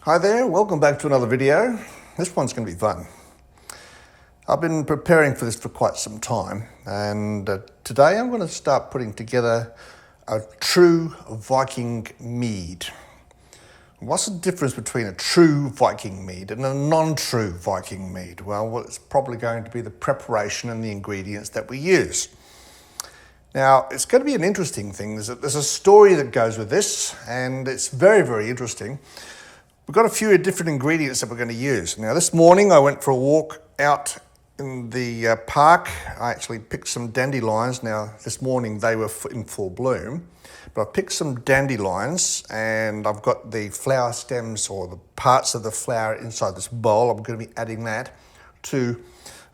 Hi there, welcome back to another video. This one's going to be fun. I've been preparing for this for quite some time, and today I'm going to start putting together a true Viking mead. What's the difference between a true Viking mead and a non-true Viking mead? Well, it's probably going to be the preparation and the ingredients that we use. Now, it's going to be an interesting thing. There's a story that goes with this, and it's very, very interesting. We've got a few different ingredients that we're going to use. Now, this morning I went for a walk out in the park. I actually picked some dandelions. Now, this morning they were in full bloom, but I picked some dandelions, and I've got the flower stems or the parts of the flower inside this bowl. I'm going to be adding that to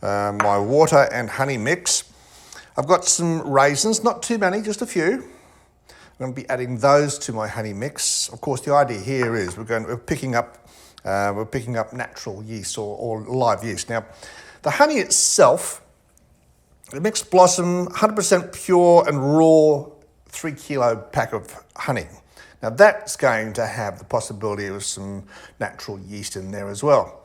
my water and honey mix. I've got some raisins, not too many, just a few. I'm going to be adding those to my honey mix. Of course, the idea here is we're picking up natural yeast or live yeast. Now, the honey itself, the mixed blossom, 100% pure and raw 3 kilo pack of honey. Now, that's going to have the possibility of some natural yeast in there as well.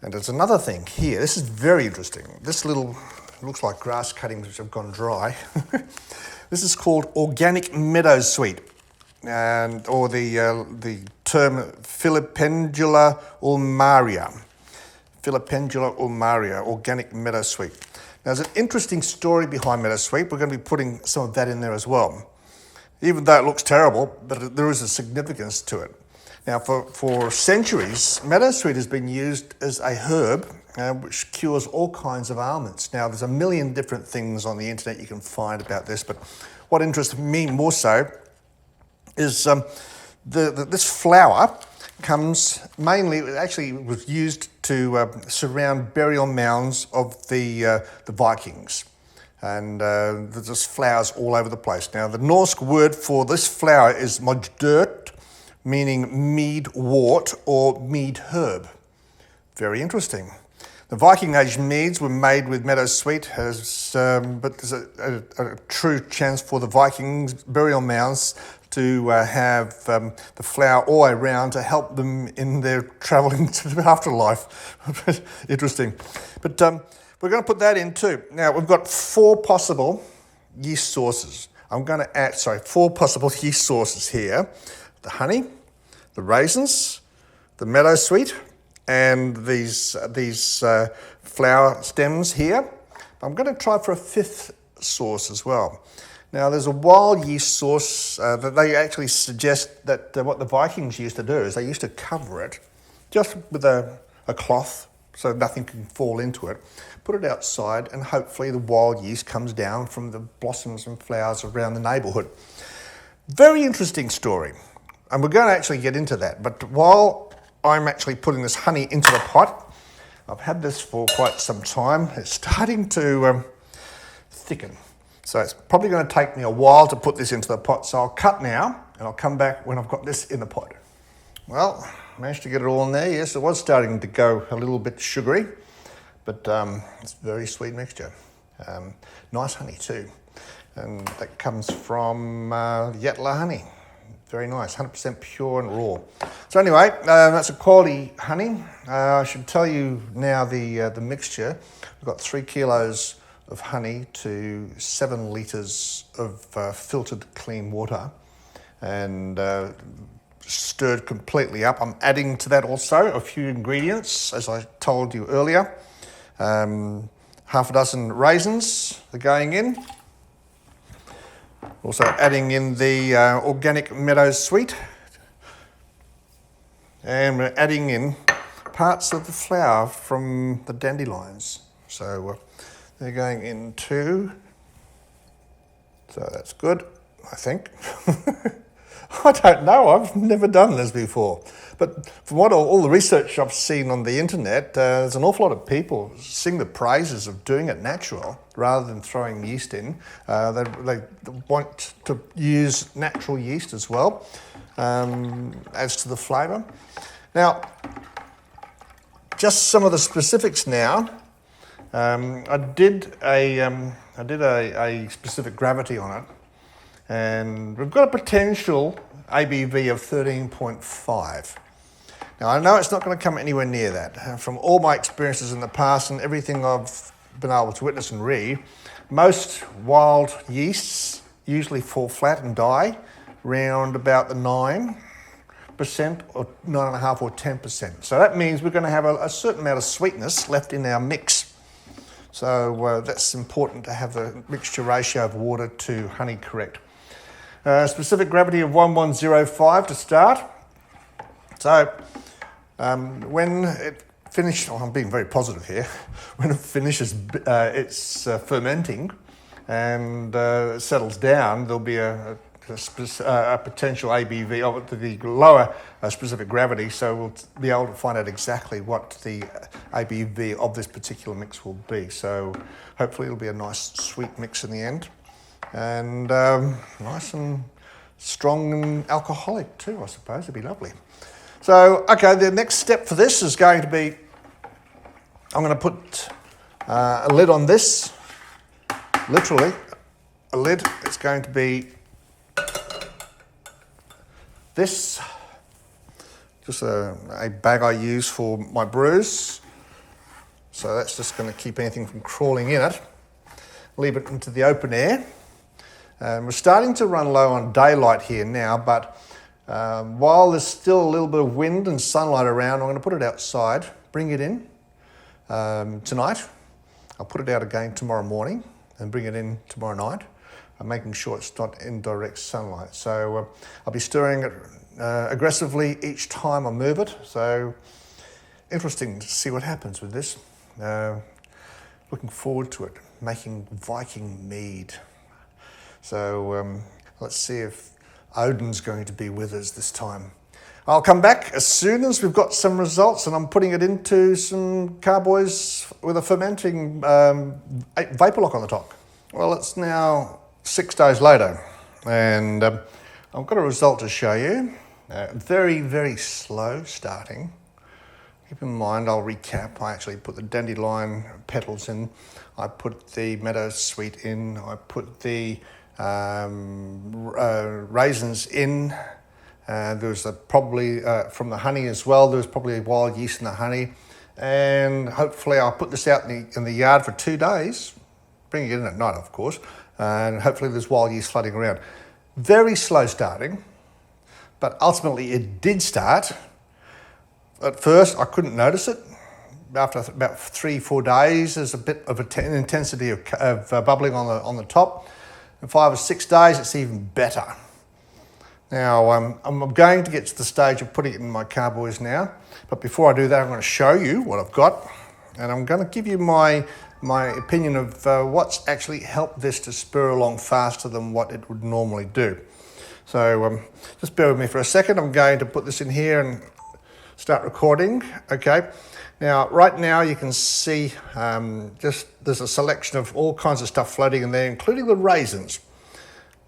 And there's another thing here. This is very interesting. This little looks like grass cuttings which have gone dry. This is called organic meadowsweet, or the term Filipendula ulmaria. Filipendula ulmaria, organic meadowsweet. Now, there's an interesting story behind meadowsweet. We're going to be putting some of that in there as well. Even though it looks terrible, but there is a significance to it. Now, for centuries, meadowsweet has been used as a herb which cures all kinds of ailments. Now, there's a million different things on the internet you can find about this, but what interests me more so is this flour comes mainly, it actually was used to surround burial mounds of the Vikings. And there's just flowers all over the place. Now, the Norse word for this flower is mojdurt, meaning mead wort or mead herb. Very interesting. The Viking Age meads were made with meadowsweet, but there's a true chance for the Vikings burial mounds to have the flour all the way around to help them in their travel into the afterlife. Interesting. But we're going to put that in too. Now, we've got 4 possible yeast sources. I'm going to add, 4 possible yeast sources here. The honey, the raisins, the meadowsweet, and these flower stems here. I'm going to try for a 5th source as well. Now, there's a wild yeast source that they actually suggest that what the Vikings used to do is they used to cover it just with a cloth so nothing can fall into it, put it outside, and hopefully the wild yeast comes down from the blossoms and flowers around the neighbourhood. Very interesting story, and we're going to actually get into that. But while I'm actually putting this honey into the pot, I've had this for quite some time. It's starting to thicken. So it's probably going to take me a while to put this into the pot. So I'll cut now, and I'll come back when I've got this in the pot. Well, managed to get it all in there. Yes, it was starting to go a little bit sugary, but it's a very sweet mixture. Nice honey too. And that comes from Yatla honey. Very nice, 100% pure and raw. So anyway, that's a quality honey. I should tell you now the mixture. We've got 3 kilos of honey to 7 litres of filtered clean water, and stirred completely up. I'm adding to that also a few ingredients, as I told you earlier. Half a dozen raisins are going in. Also adding in the organic meadowsweet, and we're adding in parts of the flower from the dandelions. So they're going in too. So that's good, I think. I don't know, I've never done this before. But from what all the research I've seen on the internet, there's an awful lot of people sing the praises of doing it natural rather than throwing yeast in. They want to use natural yeast as well, as to the flavour. Now, just some of the specifics now. I did a specific gravity on it, and we've got a potential ABV of 13.5. Now, I know it's not going to come anywhere near that. From all my experiences in the past and everything I've been able to witness and read, most wild yeasts usually fall flat and die round about the 9% or 9.5% or 10%. So that means we're going to have a certain amount of sweetness left in our mix. So that's important to have the mixture ratio of water to honey correct. Specific gravity of 1105 to start. So when it finishes, I'm being very positive here, when it finishes its fermenting and settles down, there'll be a potential ABV of the lower specific gravity, so we'll be able to find out exactly what the ABV of this particular mix will be. So hopefully it'll be a nice sweet mix in the end, and nice and strong and alcoholic too, I suppose. It'd be lovely. So, okay, the next step for this is going to be, I'm going to put a lid on this, literally a lid. It's going to be this, just a bag I use for my brews. So that's just going to keep anything from crawling in it. Leave it into the open air. We're starting to run low on daylight here now, but while there's still a little bit of wind and sunlight around, I'm going to put it outside, bring it in tonight. I'll put it out again tomorrow morning and bring it in tomorrow night. I'm making sure it's not in direct sunlight. So I'll be stirring it aggressively each time I move it. So interesting to see what happens with this. Looking forward to it, making Viking mead. So let's see if Odin's going to be with us this time. I'll come back as soon as we've got some results, and I'm putting it into some carboys with a fermenting vapor lock on the top. Well, it's now 6 days later, and I've got a result to show you. Very, very slow starting. Keep in mind, I'll recap. I actually put the dandelion petals in. I put the meadow sweet in. I put the raisins in. There was probably, from the honey as well, there was probably wild yeast in the honey. And hopefully I'll put this out in the yard for 2 days, bring it in at night, of course, and hopefully there's wild yeast flooding around. Very slow starting, but ultimately it did start. At first, I couldn't notice it. After about 3-4 days, there's a bit of an intensity of bubbling on the top. In 5 or 6 days, it's even better. Now, I'm going to get to the stage of putting it in my carboys now, but before I do that, I'm going to show you what I've got, and I'm going to give you my opinion of what's actually helped this to spur along faster than what it would normally do. So just bear with me for a second. I'm going to put this in here and start recording. Okay. Now, right now you can see there's a selection of all kinds of stuff floating in there, including the raisins.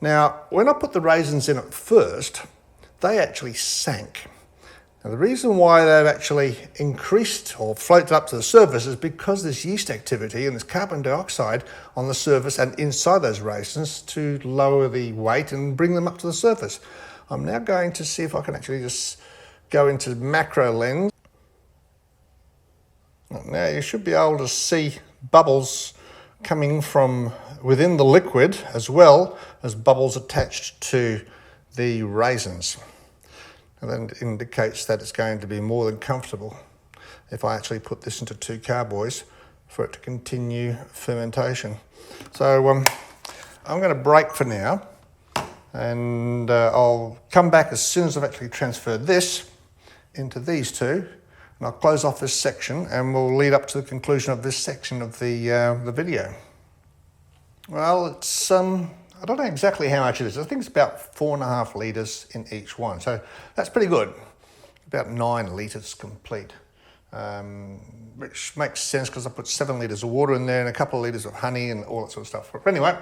Now, when I put the raisins in at first, they actually sank. Now, the reason why they've actually increased or floated up to the surface is because there's yeast activity and there's carbon dioxide on the surface and inside those raisins to lower the weight and bring them up to the surface. I'm now going to see if I can actually just go into macro lens. Now you should be able to see bubbles coming from within the liquid as well as bubbles attached to the raisins. And that indicates that it's going to be more than comfortable if I actually put this into 2 carboys for it to continue fermentation. So I'm going to break for now, and I'll come back as soon as I've actually transferred this into these 2, and I'll close off this section and we'll lead up to the conclusion of this section of the video. Well, it's I don't know exactly how much it is. I think it's about 4.5 litres in each one. So that's pretty good. About 9 litres complete, which makes sense because I put 7 litres of water in there and a couple of litres of honey and all that sort of stuff. But anyway,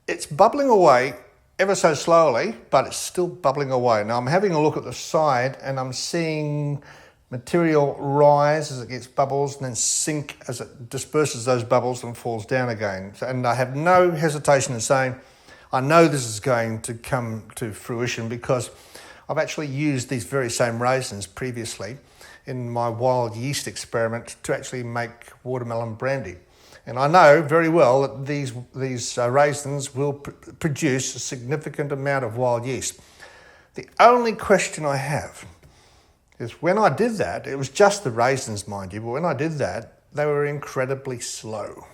it's bubbling away ever so slowly, but it's still bubbling away. Now I'm having a look at the side and I'm seeing material rise as it gets bubbles and then sink as it disperses those bubbles and falls down again. And I have no hesitation in saying I know this is going to come to fruition because I've actually used these very same raisins previously in my wild yeast experiment to actually make watermelon brandy. And I know very well that these raisins will produce a significant amount of wild yeast. The only question I have is when I did that, it was just the raisins, mind you, but when I did that, they were incredibly slow.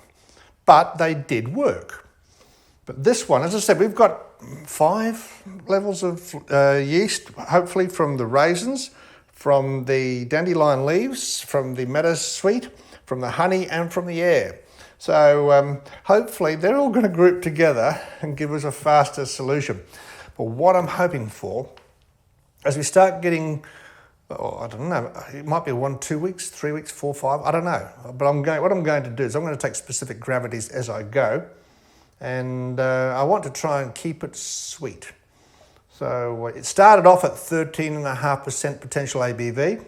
But they did work. But this one, as I said, we've got 5 levels of yeast, hopefully from the raisins, from the dandelion leaves, from the meadowsweet, from the honey, and from the air. So hopefully they're all going to group together and give us a faster solution. But what I'm hoping for, as we start getting, I don't know, it might be 1, 2 weeks, 3 weeks, 4, 5, I don't know. But what I'm going to do is I'm going to take specific gravities as I go, and I want to try and keep it sweet. So it started off at 13.5% potential ABV.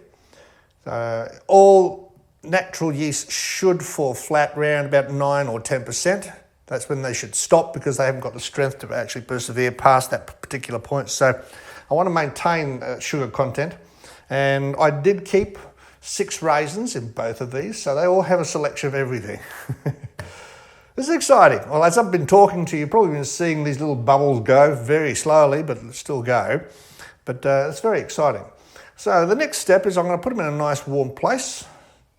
All natural yeast should fall flat around about 9 or 10%. That's when they should stop because they haven't got the strength to actually persevere past that particular point. So I want to maintain sugar content. And I did keep 6 raisins in both of these, so they all have a selection of everything. This is exciting. Well, as I've been talking to you, you've probably been seeing these little bubbles go very slowly, but still go. But it's very exciting. So the next step is I'm going to put them in a nice warm place.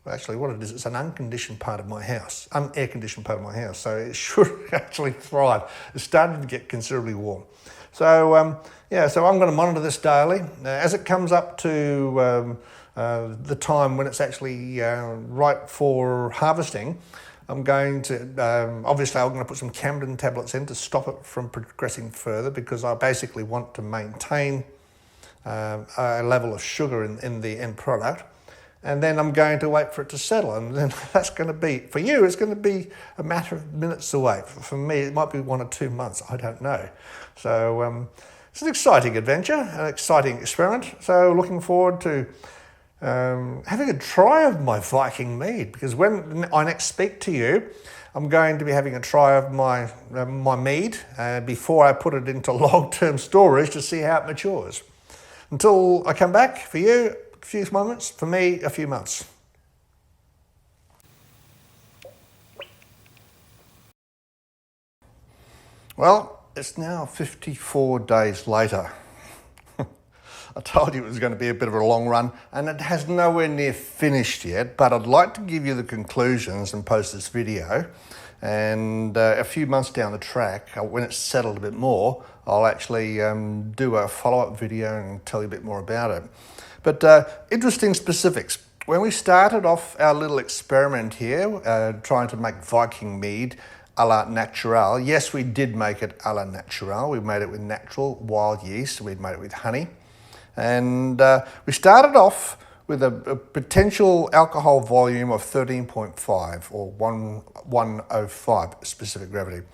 Actually, what it is, it's an unconditioned part of my house, unair-conditioned part of my house, so it should actually thrive. It's starting to get considerably warm. So, so I'm going to monitor this daily. As it comes up to the time when it's actually right for harvesting, I'm going to, obviously I'm going to put some Camden tablets in to stop it from progressing further because I basically want to maintain a level of sugar in the end product. And then I'm going to wait for it to settle. And then that's going to be, for you, it's going to be a matter of minutes away. For me, it might be 1 or 2 months. I don't know. So it's an exciting adventure, an exciting experiment. So looking forward to having a try of my Viking mead, because when I next speak to you, I'm going to be having a try of my mead before I put it into long-term storage to see how it matures. Until I come back, for you, a few moments, for me, a few months. Well, it's now 54 days later. I told you it was going to be a bit of a long run, and it has nowhere near finished yet, but I'd like to give you the conclusions and post this video. And a few months down the track, when it's settled a bit more, I'll actually do a follow-up video and tell you a bit more about it. But interesting specifics. When we started off our little experiment here, trying to make Viking mead a la natural, yes, we did make it a la natural. We made it with natural wild yeast. We made it with honey. And we started off with a potential alcohol volume of 13.5 or 105 specific gravity.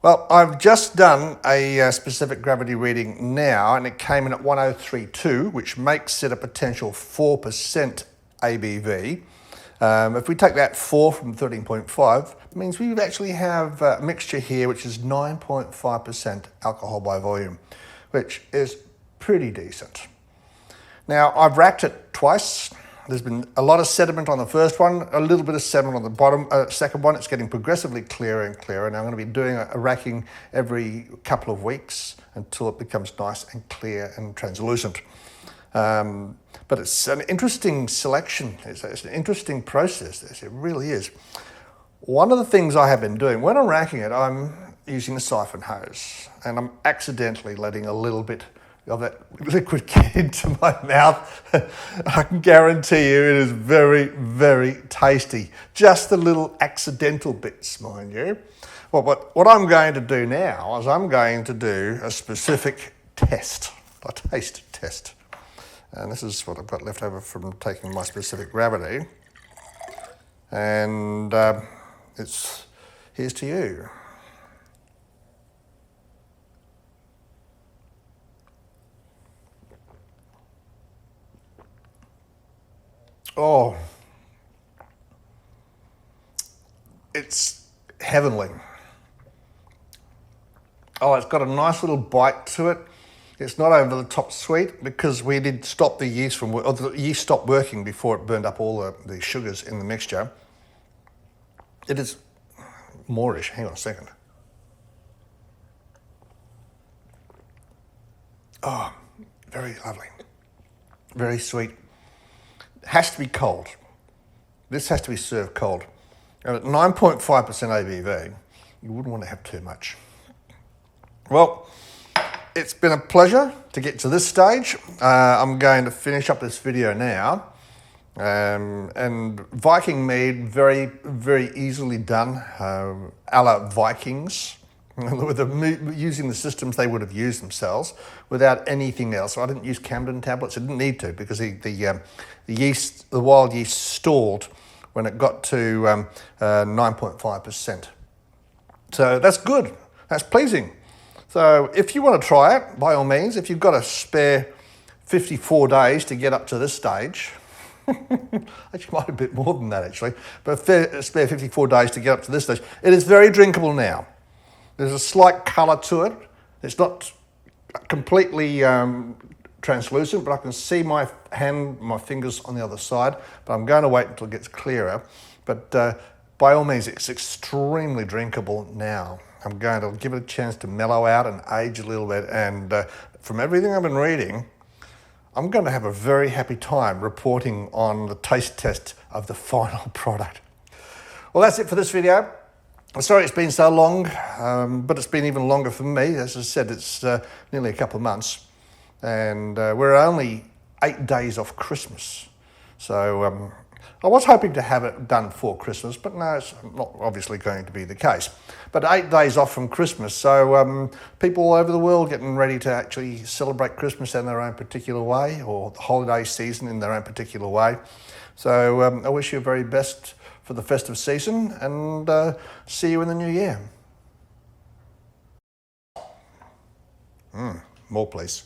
Well, I've just done a specific gravity reading now, and it came in at 1032, which makes it a potential 4% ABV. If we take that 4 from 13.5, it means we actually have a mixture here which is 9.5% alcohol by volume, which is pretty decent. Now, I've racked it twice. There's been a lot of sediment on the first one, a little bit of sediment on the bottom, second one. It's getting progressively clearer and clearer. Now I'm going to be doing a racking every couple of weeks until it becomes nice and clear and translucent. But it's an interesting selection. It's an interesting process. It really is. One of the things I have been doing, when I'm racking it, I'm using a siphon hose, and I'm accidentally letting a little bit of that liquid get into my mouth. I can guarantee you it is very, very tasty. Just the little accidental bits, mind you. Well, but what I'm going to do now is I'm going to do a specific test, a taste test. And this is what I've got left over from taking my specific gravity. And here's to you. Oh, it's heavenly. Oh, it's got a nice little bite to it. It's not over the top sweet because we did stop the yeast from, or the yeast stopped working before it burned up all the sugars in the mixture. It is moreish. Hang on a second. Oh, very lovely. Very sweet. Has to be cold. This has to be served cold. And at 9.5% ABV, you wouldn't want to have too much. Well, it's been a pleasure to get to this stage. I'm going to finish up this video now. And Viking Mead, very, very easily done, a la Vikings, using the systems they would have used themselves without anything else. So I didn't use Camden tablets. I didn't need to because the yeast, the wild yeast, stalled when it got to 9.5%. So that's good. That's pleasing. So if you want to try it, by all means, if you've got a spare 54 days to get up to this stage, actually might be a bit more than that actually, but a spare 54 days to get up to this stage, it is very drinkable now. There's a slight colour to it. It's not completely translucent, but I can see my fingers on the other side, but I'm going to wait until it gets clearer. But by all means, it's extremely drinkable now. I'm going to give it a chance to mellow out and age a little bit, and from everything I've been reading, I'm going to have a very happy time reporting on the taste test of the final product. Well, that's it for this video. I'm sorry it's been so long, but it's been even longer for me. As I said, it's nearly a couple of months, and we're only 8 days off Christmas. So I was hoping to have it done for Christmas, but no, it's not obviously going to be the case. But 8 days off from Christmas, so people all over the world getting ready to actually celebrate Christmas in their own particular way, or the holiday season in their own particular way. So I wish you the very best for the festive season, and see you in the new year. More please.